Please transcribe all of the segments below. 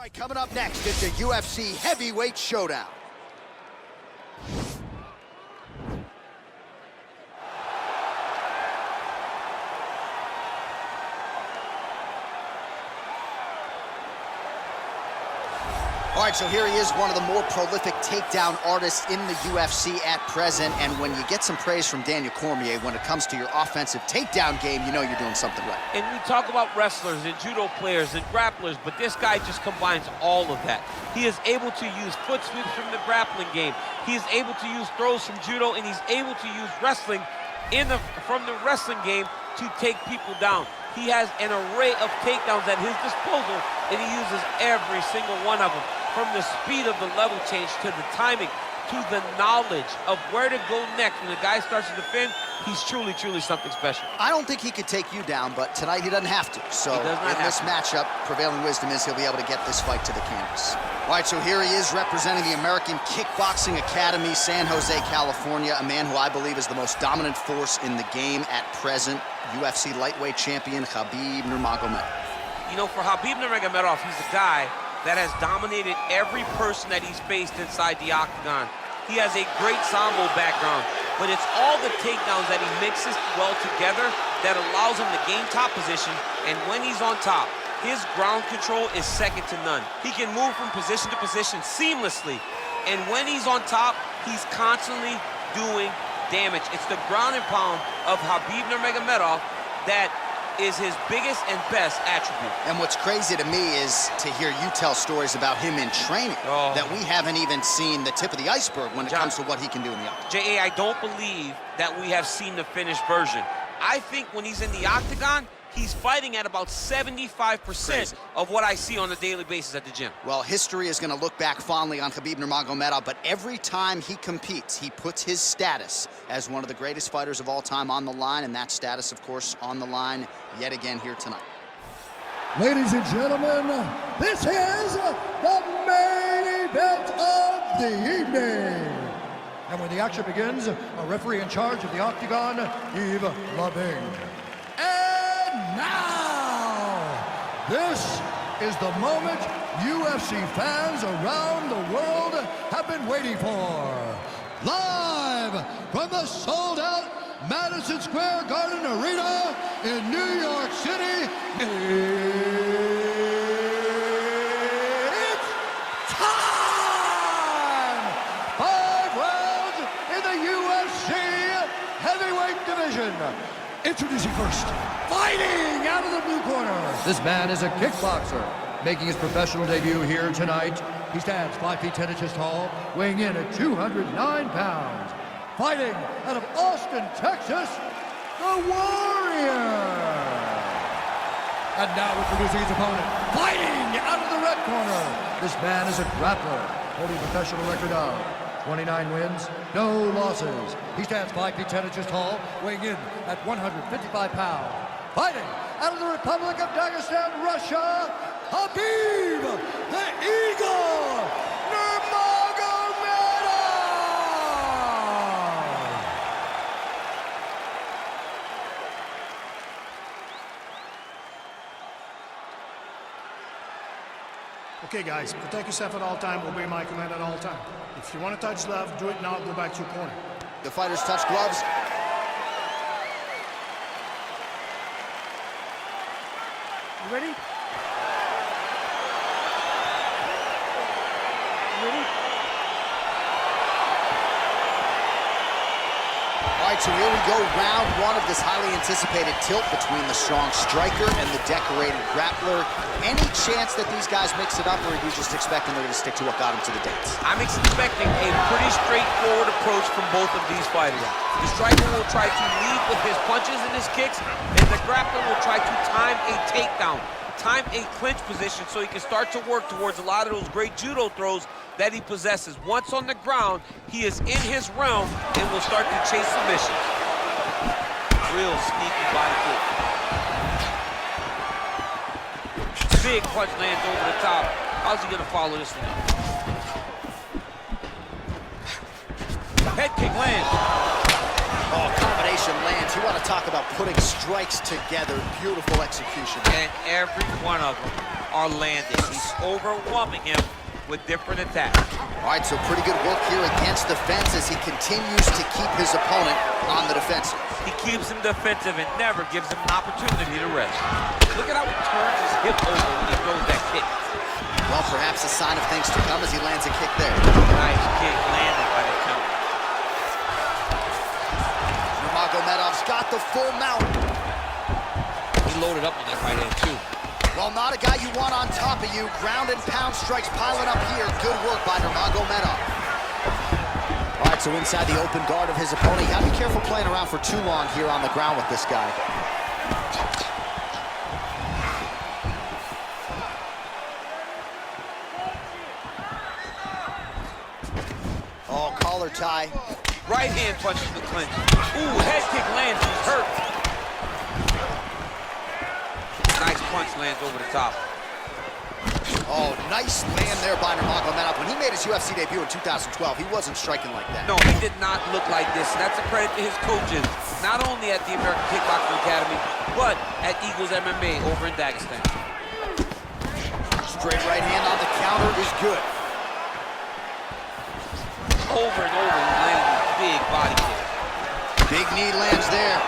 right, coming up next, it's a UFC heavyweight showdown. All right, so here he is, one of the more prolific takedown artists in the UFC at present. And when you get some praise from Daniel Cormier when it comes to your offensive takedown game, you know you're doing something right. And we talk about wrestlers and judo players and grapplers, but this guy just combines all of that. He is able to use foot sweeps from the grappling game. He is able to use throws from judo, and he's able to use wrestling from the wrestling game to take people down. He has an array of takedowns at his disposal, and he uses every single one of them. From the speed of the level change to the timing to the knowledge of where to go next. When the guy starts to defend, he's truly, truly something special. I don't think he could take you down, but tonight he doesn't have to. So in this matchup, prevailing wisdom is he'll be able to get this fight to the canvas. All right, so here he is representing the American Kickboxing Academy, San Jose, California, a man who I believe is the most dominant force in the game at present, UFC lightweight champion Khabib Nurmagomedov. You know, for Khabib Nurmagomedov, he's a guy that has dominated every person that he's faced inside the octagon. He has a great sambo background, but it's all the takedowns that he mixes well together that allows him to gain top position, and when he's on top, his ground control is second to none. He can move from position to position seamlessly, and when he's on top, he's constantly doing damage. It's the ground and pound of Khabib Nurmagomedov that is his biggest and best attribute. And what's crazy to me is to hear you tell stories about him in training that we haven't even seen the tip of the iceberg when it comes to what he can do in the octagon. J.A., I don't believe that we have seen the finished version. I think when he's in the octagon, he's fighting at about 75% of what I see on a daily basis at the gym. Well, history is going to look back fondly on Khabib Nurmagomedov, but every time he competes, he puts his status as one of the greatest fighters of all time on the line, and that status, of course, on the line yet again here tonight. Ladies and gentlemen, this is the main event of the evening. And when the action begins, a referee in charge of the octagon, Yves Lavigne. Now, this is the moment UFC fans around the world have been waiting for. Live from the sold-out Madison Square Garden Arena in New York City, it's time! 5 rounds in the UFC heavyweight division. Introducing first, fighting out of the blue corner. This man is a kickboxer, making his professional debut here tonight. He stands 5 feet 10 inches tall, weighing in at 209 pounds. Fighting out of Austin, Texas, the Warrior. And now introducing his opponent, fighting out of the red corner. This man is a grappler, holding a professional record of 29 wins, no losses. He stands 5 feet 10 inches tall, weighing in at 155 pounds. Fighting out of the Republic of Dagestan, Russia, Khabib the Eagle Nurmagomedov! Okay, guys, protect yourself at all time, obey my command at all time. If you want to touch love, do it now, go back to your corner. The fighters touch gloves. You ready? All right, so here we go, round one of this highly anticipated tilt between the strong striker and the decorated grappler. Any chance that these guys mix it up, or are you just expecting they're going to stick to what got them to the dance? I'm expecting a pretty straightforward approach from both of these fighters. The striker will try to lead with his punches and his kicks, and the grappler will try to time a takedown, time a clinch position so he can start to work towards a lot of those great judo throws that he possesses. Once on the ground, he is in his realm and will start to chase submissions. Real sneaky body kick. Big punch lands over the top. How's he gonna follow this one up? Head kick lands. Oh, combination lands. You want to talk about putting strikes together. Beautiful execution. And every one of them are landing. He's overwhelming him with different attacks. All right, so pretty good work here against the fence as he continues to keep his opponent on the defensive. He keeps him defensive and never gives him an opportunity to rest. Look at how he turns his hip over when he throws that kick. Well, perhaps a sign of things to come as he lands a kick there. Nice kick landed by the counter. Nurmagomedov's got the full mount. He loaded up on that right hand, too. Well, not a guy you want on top of you. Ground and pound strikes piling up here. Good work by Nurmagomedov. All right, so inside the open guard of his opponent. You gotta be careful playing around for too long here on the ground with this guy. Oh, collar tie. Right hand punches the clinch. Ooh, head kick lands. He's hurt. Nice punch lands over the top. Oh, nice land there by Nurmagomedov. When he made his UFC debut in 2012, he wasn't striking like that. No, he did not look like this. And that's a credit to his coaches, not only at the American Kickboxing Academy, but at Eagles MMA over in Dagestan. Straight right hand on the counter is good. Over and over, he landed a big body kick. Big knee lands there.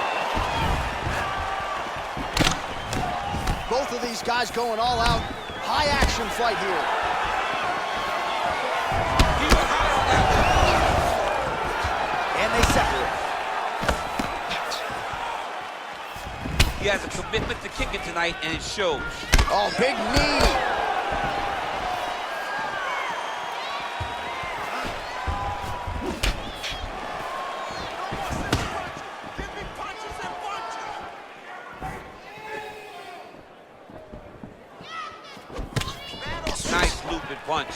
Both of these guys going all out. High action fight here. He went high on that And they separate. one. He has a commitment to kicking tonight, and it shows. Oh, big knee. Nice looping punch.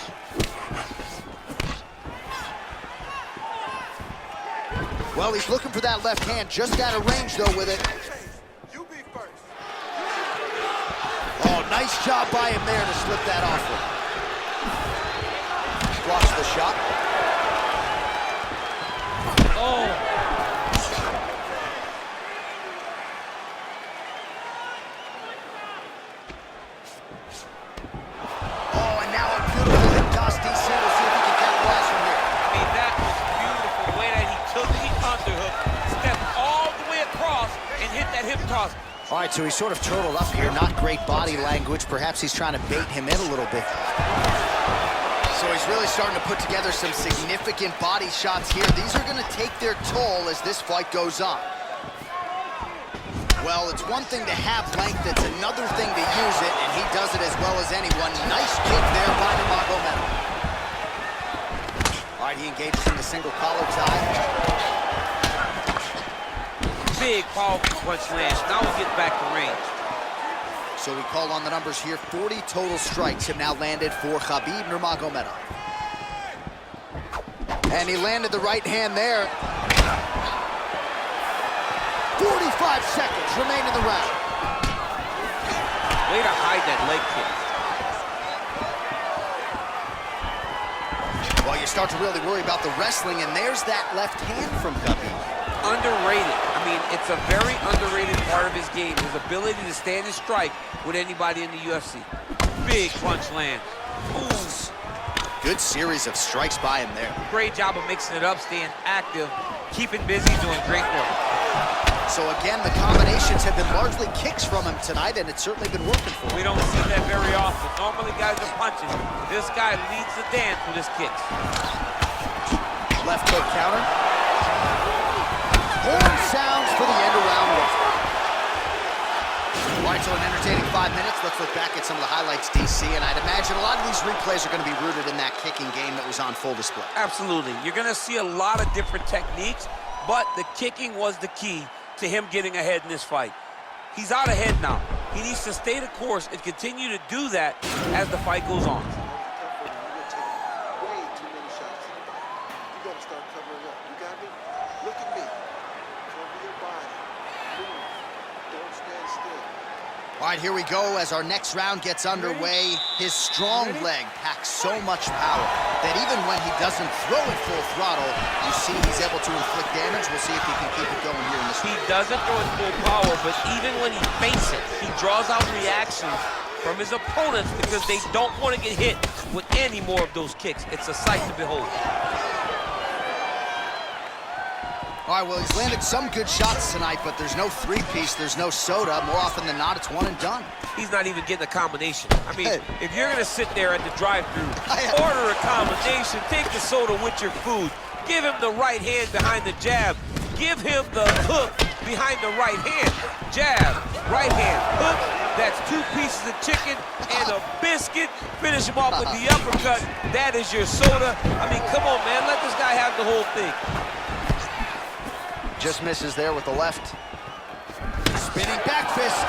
Well, he's looking for that left hand. Just out of range, though, with it. You be first. Oh, nice job by him there to slip that off with. Blocks the shot. Oh. Oh, and now a beautiful hip toss, DC. We'll see if he can capitalize from here. I mean, that was beautiful. The way that he took the underhook, stepped all the way across, and hit that hip toss. All right, so he's sort of turtled up here. Not great body language. Perhaps he's trying to bait him in a little bit. So he's really starting to put together some significant body shots here. These are going to take their toll as this fight goes on. Well, it's one thing to have length. It's another thing to use it, and he does it as well as anyone. Nice kick there by Nurmagomedov. All right, he engages in the single collar tie. Big, powerful punch lands. Now we get back to range. So we call on the numbers here. 40 total strikes have now landed for Khabib Nurmagomedov. And he landed the right hand there. 45 seconds remain in the round. Way to hide that leg kick. Well, you start to really worry about the wrestling, and there's that left hand from Khabib. Underrated. I mean, it's a very underrated part of his game, his ability to stand and strike with anybody in the UFC. Big punch lands. Ooh. Good series of strikes by him there. Great job of mixing it up, staying active, keeping busy, doing great work. So again, the combinations have been largely kicks from him tonight, and it's certainly been working for him. We don't see that very often. Normally guys are punching. This guy leads the dance with his kicks. Left hook counter. Horn sounds for the end of round one. All right, so an entertaining 5 minutes. Let's look back at some of the highlights, DC, and I'd imagine a lot of these replays are going to be rooted in that kicking game that was on full display. Absolutely. You're going to see a lot of different techniques, but the kicking was the key to him getting ahead in this fight. He's out ahead now. He needs to stay the course and continue to do that as the fight goes on. All right, here we go as our next round gets underway. His strong leg packs so much power that even when he doesn't throw it full throttle, you see he's able to inflict damage. We'll see if he can keep it going here in this He fight. doesn't throw it full power, but even when he feints it, he draws out reactions from his opponents because they don't want to get hit with any more of those kicks. It's a sight to behold. All right, well, he's landed some good shots tonight, but there's no three-piece, there's no soda. More often than not, it's one and done. He's not even getting a combination. I mean, if you're going to sit there at the drive-thru, order a combination, take the soda with your food, give him the right hand behind the jab, give him the hook behind the right hand. Jab, right hand, hook. That's 2 pieces of chicken and a biscuit. Finish him off with the uppercut. That is your soda. I mean, come on, man. Let this guy have the whole thing. Just misses there with the left. Spinning back fist.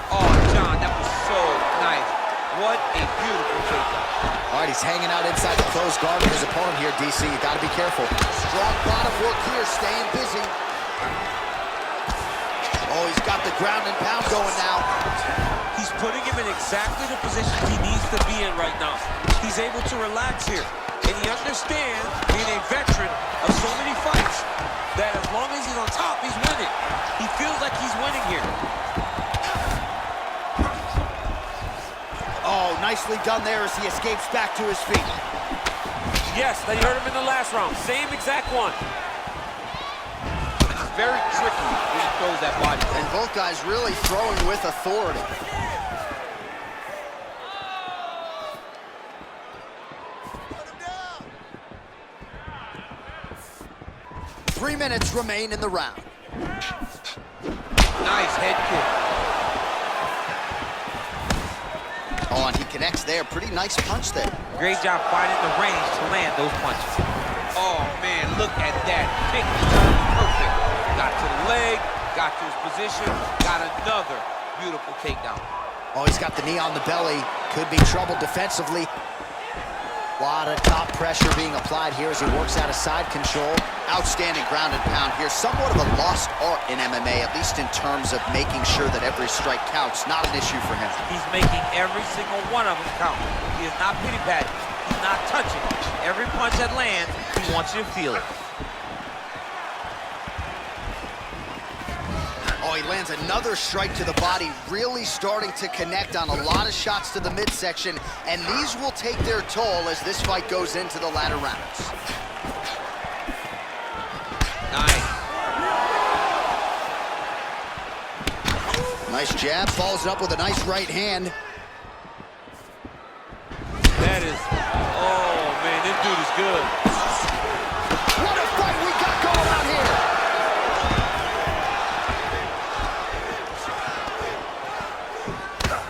Oh, John, that was so nice. What a beautiful takedown. All right, he's hanging out inside the closed guard of his opponent here, DC. You got to be careful. Strong bottom work here, staying busy. Oh, he's got the ground and pound going now. He's putting him in exactly the position he needs to be in right now. He's able to relax here. And he understands, being a veteran of so many fights, that as long as he's on top, he's winning. He feels like he's winning here. Oh, nicely done there as he escapes back to his feet. Yes, they hurt him in the last round. Same exact one. It's very tricky when he throws that body. And both guys really throwing with authority. 3 minutes remain in the round. Nice head kick. Oh, and he connects there. Pretty nice punch there. Great job finding the range to land those punches. Oh, man, look at that. Big turn, perfect. Got to the leg, got to his position, got another beautiful takedown. Oh, he's got the knee on the belly. Could be trouble defensively. A lot of top pressure being applied here as he works out of side control. Outstanding ground and pound here. Somewhat of a lost art in MMA, at least in terms of making sure that every strike counts. Not an issue for him. He's making every single one of them count. He is not pity-patting. He's not touching. Every punch that lands, he wants you to feel it. Oh, he lands another strike to the body, really starting to connect on a lot of shots to the midsection, and these will take their toll as this fight goes into the latter rounds. Nice. Nice jab, follows it up with a nice right hand. That is, oh man, this dude is good. What a fight we got going on here!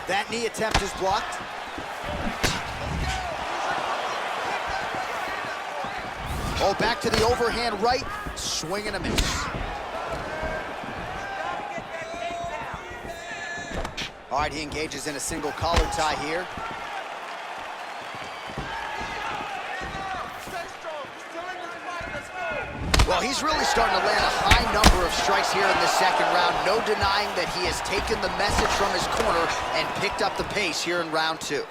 That knee attempt is blocked. Oh, back to the overhand right, swing and a miss. All right, he engages in a single collar tie here. Well, he's really starting to land a high number of strikes here in the second round. No denying that he has taken the message from his corner and picked up the pace here in round 2.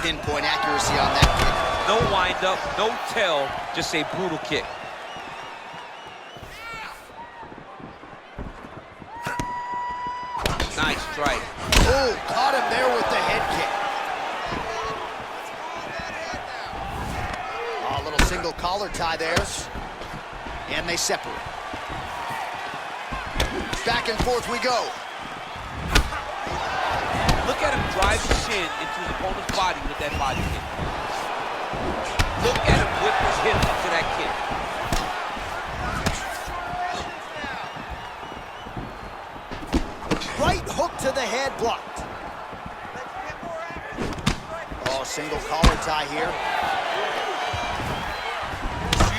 Pinpoint accuracy on that kick. No wind up, no tail, just a brutal kick. Nice strike. Oh, caught him there with the head kick. Oh, a little single collar tie there. And they separate. Back and forth we go. Look at him drive his shin into his opponent's body with that body kick. Look at him whip his hip into that kick. Right hook to the head, blocked. Oh, single collar tie here.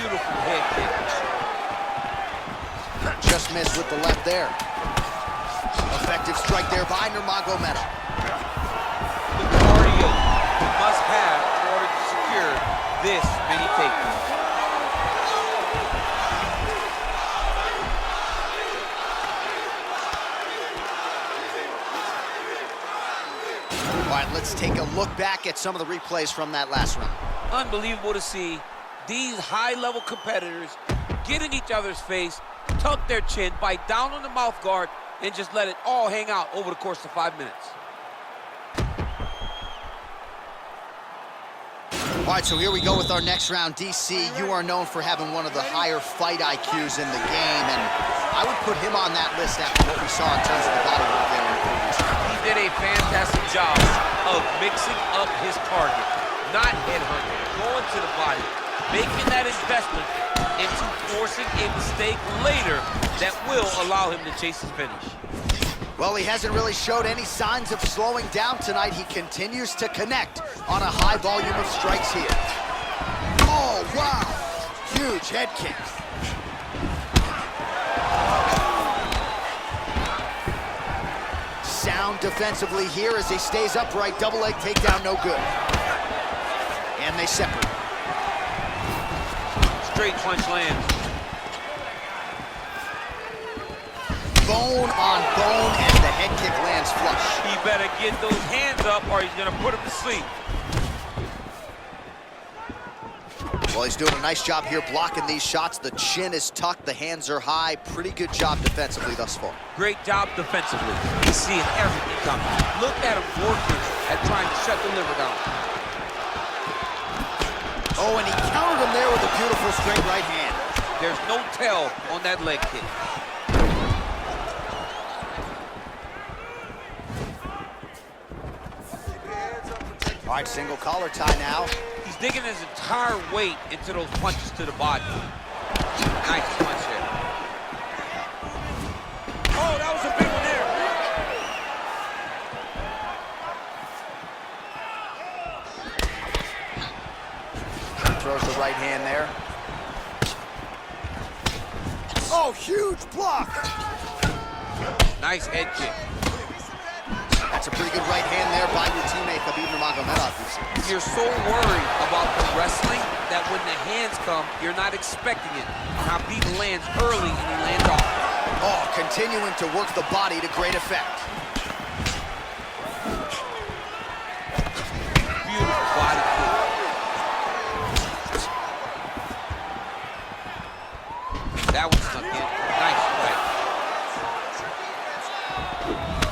Beautiful head kick. Just missed with the left there. Effective strike there by Nurmagomedov. The cardio he must have in order to secure this many takedowns. All right, Let's take a look back at some of the replays from that last round. Unbelievable to see these high-level competitors get in each other's face, tuck their chin, bite down on the mouth guard, and just let it all hang out over the course of 5 minutes. All right, so here we go with our next round. DC, you are known for having one of the higher fight IQs in the game, and I would put him on that list after what we saw in terms of the body work there in the previous round. He did a fantastic job of mixing up his target, not headhunting, going to the body, making that investment into forcing a mistake later that will allow him to chase his finish. Well, he hasn't really showed any signs of slowing down tonight. He continues to connect on a high volume of strikes here. Oh, wow. Huge head kick. Sound defensively here as he stays upright. Double leg takedown, no good. And they separate. Straight punch lands. Bone on bone, and the head kick lands flush. He better get those hands up or he's gonna put him to sleep. Well, he's doing a nice job here blocking these shots. The chin is tucked, the hands are high. Pretty good job defensively thus far. Great job defensively. He's seeing everything coming. Look at him working at trying to shut the liver down. Oh, and he countered him there with a beautiful straight right hand. There's no tell on that leg kick. All right, single collar tie now. He's digging his entire weight into those punches to the body. Nice punch here. Oh, that was a big one there. Throws the right hand there. Oh, huge block. Nice head kick. That's a pretty good right hand there by your teammate, Khabib Nurmagomedov. You're so worried about the wrestling that when the hands come, you're not expecting it. Khabib lands early and he lands off. Oh, continuing to work the body to great effect. Beautiful body kick. That one snuck in. Nice strike.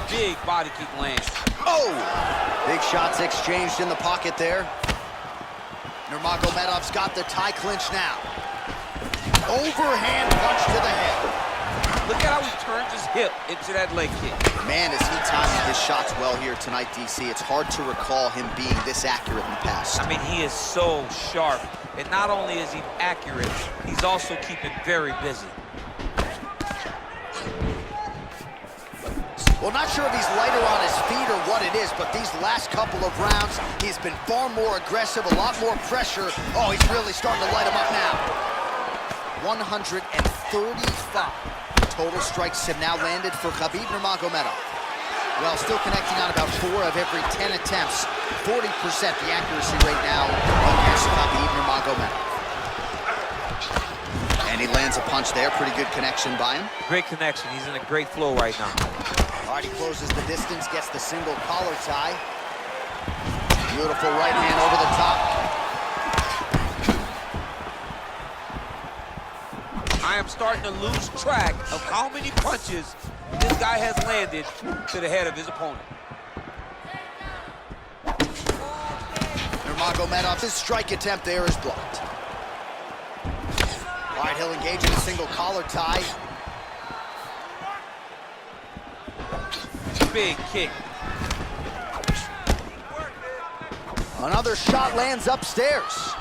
Big body kick lands. Oh! Big shots exchanged in the pocket there. Nurmagomedov's got the tie clinch now. Overhand punch to the head. Look at how he turns his hip into that leg kick. Man, is he timing his shots well here tonight, DC. It's hard to recall him being this accurate in the past. I mean, he is so sharp. And not only is he accurate, he's also keeping very busy. Well, not sure if he's lighter on his feet or what it is, but these last couple of rounds, he's been far more aggressive, a lot more pressure. Oh, he's really starting to light him up now. 135 total strikes have now landed for Khabib Nurmagomedov. Well, still connecting on about 4 of every 10 attempts. 40% the accuracy rate now against Khabib Nurmagomedov. And he lands a punch there. Pretty good connection by him. Great connection. He's in a great flow right now. All right, he closes the distance, gets the single collar tie. Beautiful right hand over the top. I am starting to lose track of how many punches this guy has landed to the head of his opponent. Nurmagomedov's strike attempt there is blocked. All right, he'll engage in a single collar tie. Big kick. Another shot lands upstairs.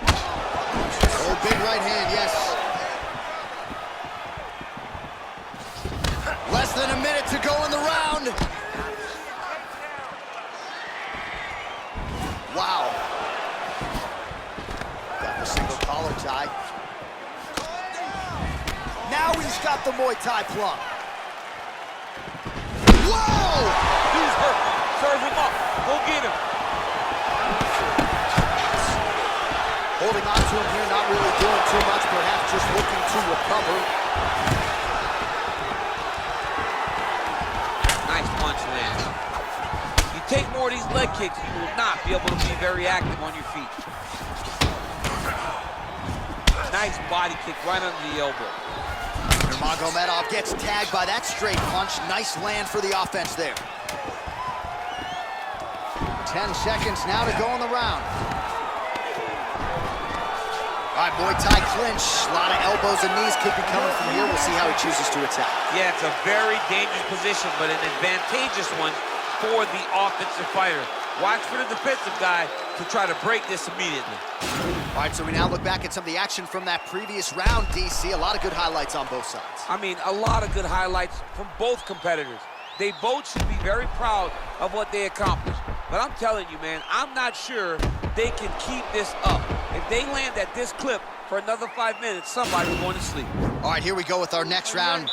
Oh, big right hand, yes. Less than a minute to go in the round. Wow. Got the single collar tie. Now he's got the Muay Thai plum. Whoa! He's hurt. Serve him up. Go get him. Holding on to him here, not really doing too much, perhaps just looking to recover. Nice punch, man. You take more of these leg kicks, you will not be able to be very active on your feet. Nice body kick right under the elbow. Nurmagomedov gets tagged by that straight punch. Nice land for the offense there. 10 seconds now to go in the round. All right, Muay Thai clinch. A lot of elbows and knees could be coming from here. We'll see how he chooses to attack. Yeah, it's a very dangerous position, but an advantageous one for the offensive fighter. Watch for the defensive guy to try to break this immediately. All right, so we now look back at some of the action from that previous round, DC. A lot of good highlights on both sides. I mean, a lot of good highlights from both competitors. They both should be very proud of what they accomplished. But I'm telling you, man, I'm not sure they can keep this up. If they land at this clip for another 5 minutes, somebody's going to sleep. All right, here we go with our next round.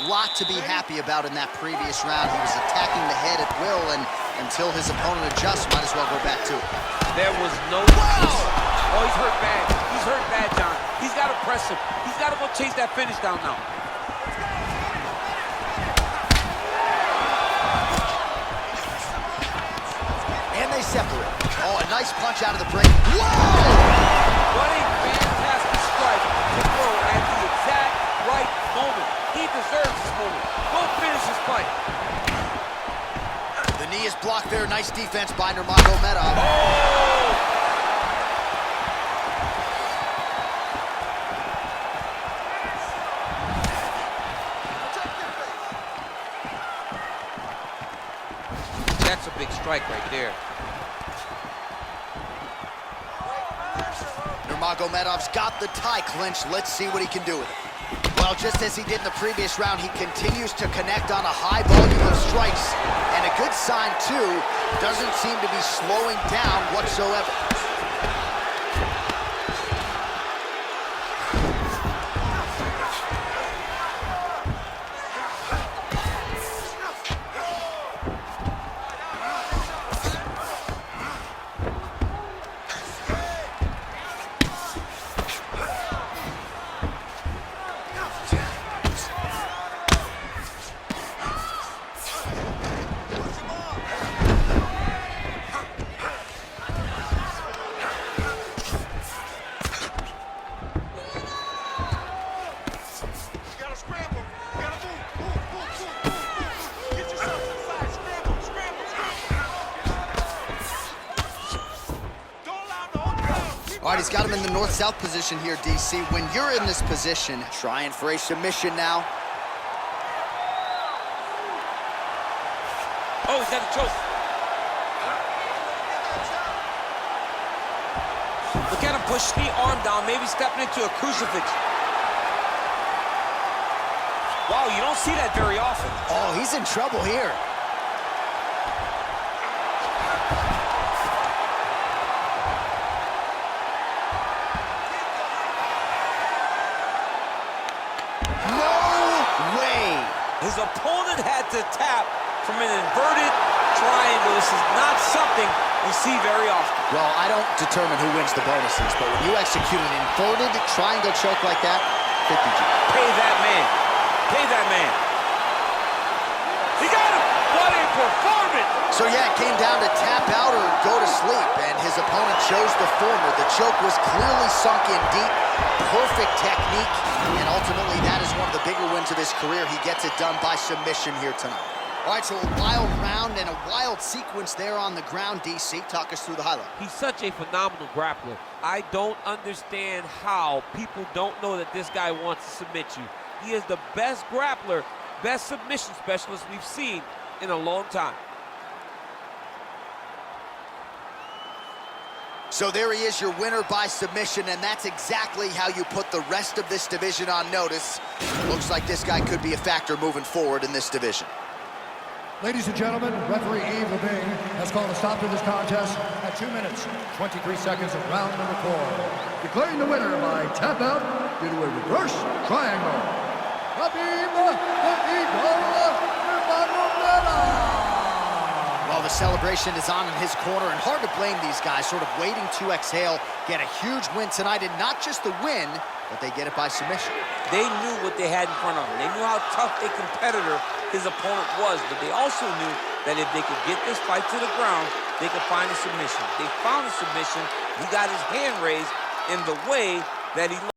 Lot to be happy about in that previous round. He was attacking the head at will, and until his opponent adjusts, might as well go back to it. There was no... Oh, he's hurt bad. He's hurt bad, John. He's got to press him. He's got to go chase that finish down now. And they separate. Oh, a nice punch out of the break. Whoa! What a fantastic strike to throw at the exact right moment. He deserves this moment. Go finish his fight. The knee is blocked there. Nice defense by Nurmagomedov. Oh! That's a big strike right there. Nurmagomedov's got the tie clinch. Let's see what he can do with it. Well, just as he did in the previous round, he continues to connect on a high volume of strikes. And a good sign, too, doesn't seem to be slowing down whatsoever. All right, he's got him in the north-south position here, DC. When you're in this position, trying for a submission now. Oh, he's got a choke. Look at him push the arm down, maybe stepping into a crucifix. Wow, you don't see that very often. Oh, he's in trouble here. His opponent had to tap from an inverted triangle. This is not something we see very often. Well, I don't determine who wins the bonuses, but when you execute an inverted triangle choke like that, 50 G. Pay that man. Pay that man. He got him. What a performance. So, yeah, it came down to tap out or go to sleep, and his opponent chose the former. The choke was clearly sunk in deep. Perfect technique, and ultimately that is one of the bigger wins of his career. He gets it done by submission here tonight. All right, so a wild round and a wild sequence there on the ground, DC. Talk us through the highlight. He's such a phenomenal grappler. I don't understand how people don't know that this guy wants to submit you. He is the best grappler, best submission specialist we've seen in a long time. So there he is, your winner by submission, and that's exactly how you put the rest of this division on notice. Looks like this guy could be a factor moving forward in this division. Ladies and gentlemen, referee Yves Levine has called a stop to this contest at 2 minutes, 23 seconds of round number 4. Declaring the winner by tap out due to a reverse triangle. Khabib Nurmagomedov. Well, the celebration is on in his corner, and hard to blame these guys, sort of waiting to exhale, get a huge win tonight, and not just the win, but they get it by submission. They knew what they had in front of them. They knew how tough a competitor his opponent was, but they also knew that if they could get this fight to the ground, they could find a submission. They found a submission. He got his hand raised in the way that he